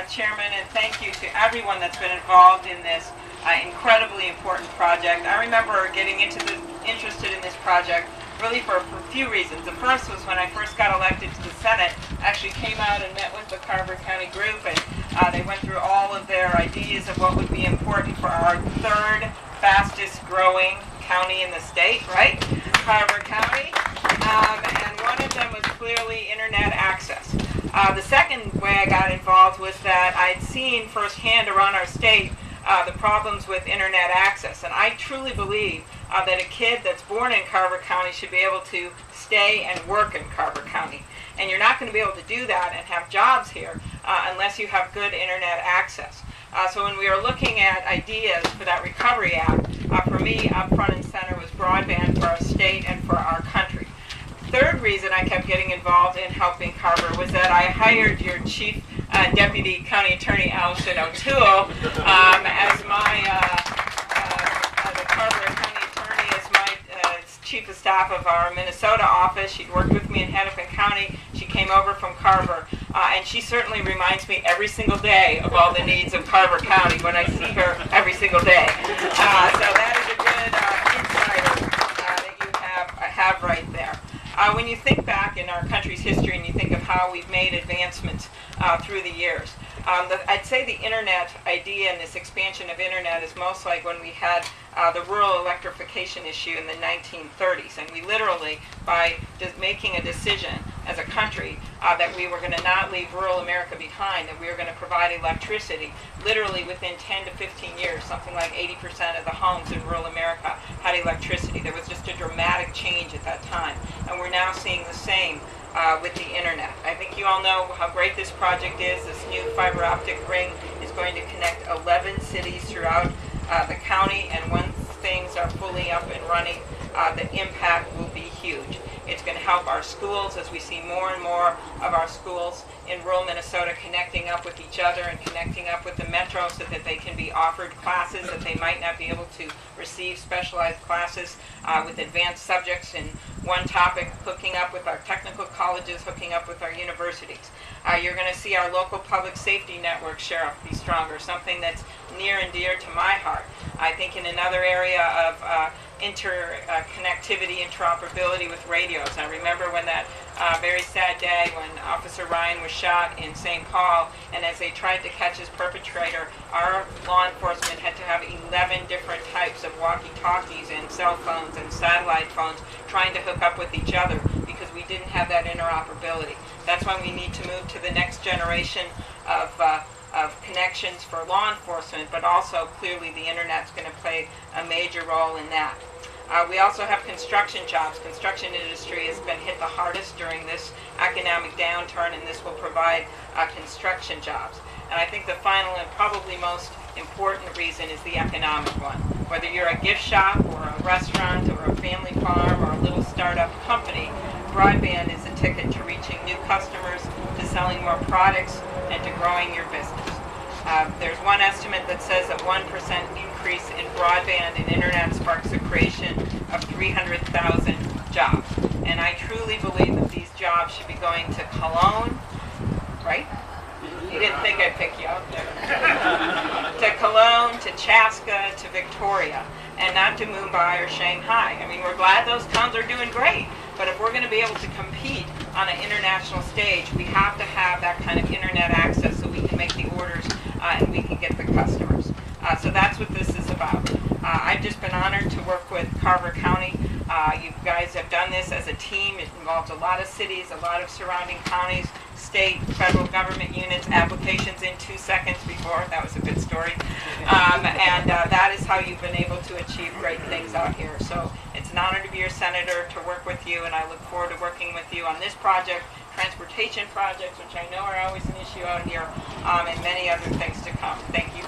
Chairman, and thank you to everyone that's been involved in this incredibly important project. I remember getting interested in this project really for a few reasons. The first was when I first got elected to the Senate, I actually came out and met with the Carver County group, and they went through all of their ideas of what would be important for our third fastest growing county in the state, right? Carver County. And one of them was clearly internet access. The second way I got involved was that I'd seen firsthand around our state the problems with internet access. And I truly believe that a kid that's born in Carver County should be able to stay and work in Carver County. And you're not going to be able to do that and have jobs here unless you have good internet access. So when we were looking at ideas for that Recovery Act, for me, up front and center was broadband for our state and for our country. Third reason I kept getting involved in helping Carver was that I hired your chief deputy county attorney, Allison O'Toole, as my the Carver County attorney, as my chief of staff of our Minnesota office. She'd worked with me in Hennepin County. She came over from Carver, and she certainly reminds me every single day of all the needs of Carver County when I see her every single day. So that is a good insider that you have right there. When you think back in our country's history and you think of how we've made advancements through the years, I'd say the internet idea and this expansion of internet is most like when we had the rural electrification issue in the 1930s. And we literally, by making a decision as a country that we were going to not leave rural America behind, that we were going to provide electricity, literally within 10 to 15 years, something like 80% of the homes in rural America had electricity. There was just a dramatic change at that time. And we're now seeing the same with the internet. I think you all know how great this project is. This new fiber optic ring is going to connect 11 cities throughout the county, and once things are fully up and running, the impact will be huge. It's going to help our schools as we see more and more of our schools in rural Minnesota connecting up with each other and connecting up with the metro so that they can be offered classes that they might not be able to receive specialized classes with advanced subjects in one topic, hooking up with our technical colleges, hooking up with our universities. You're going to see our local public safety network, Sheriff, be stronger, something that's near and dear to my heart. I think in another area of interconnectivity, interoperability with radios. I remember when that very sad day when Officer Ryan was shot in St. Paul, and as they tried to catch his perpetrator, our law enforcement had to have 11 different types of walkie-talkies and cell phones and satellite phones trying to hook up with each other because we didn't have that interoperability. That's why we need to move to the next generation of connections for law enforcement, but also clearly the internet's going to play a major role in that. We also have construction jobs. Construction industry has been hit the hardest during this economic downturn, and this will provide construction jobs. And I think the final and probably most important reason is the economic one. Whether you're a gift shop or a restaurant or a family farm or a little startup company, broadband is a ticket to reaching new customers, to selling more products, and to growing your business. There's one estimate that says that 1% increase in broadband and internet sparks the creation of 300,000 jobs. And I truly believe that these jobs should be going to Cologne, right? You didn't think I'd pick you out there. To Cologne, to Chaska, to Victoria, and not to Mumbai or Shanghai. I mean, we're glad those towns are doing great, but if we're going to be able to compete on an international stage, we have to have that kind of internet access so we can make the orders and we can get the customers. So that's what this is about. I've just been honored to work with Carver County. You guys have done this as a team. It involves a lot of cities, a lot of surrounding counties, state, federal government units, applications in 2 seconds before. That was a good story. That is how you've been able to achieve great things out here. So it's an honor to be your senator, to work with you, and I look forward to working with you on this project, transportation projects, which I know are always an issue out here, and many other things to come. Thank you.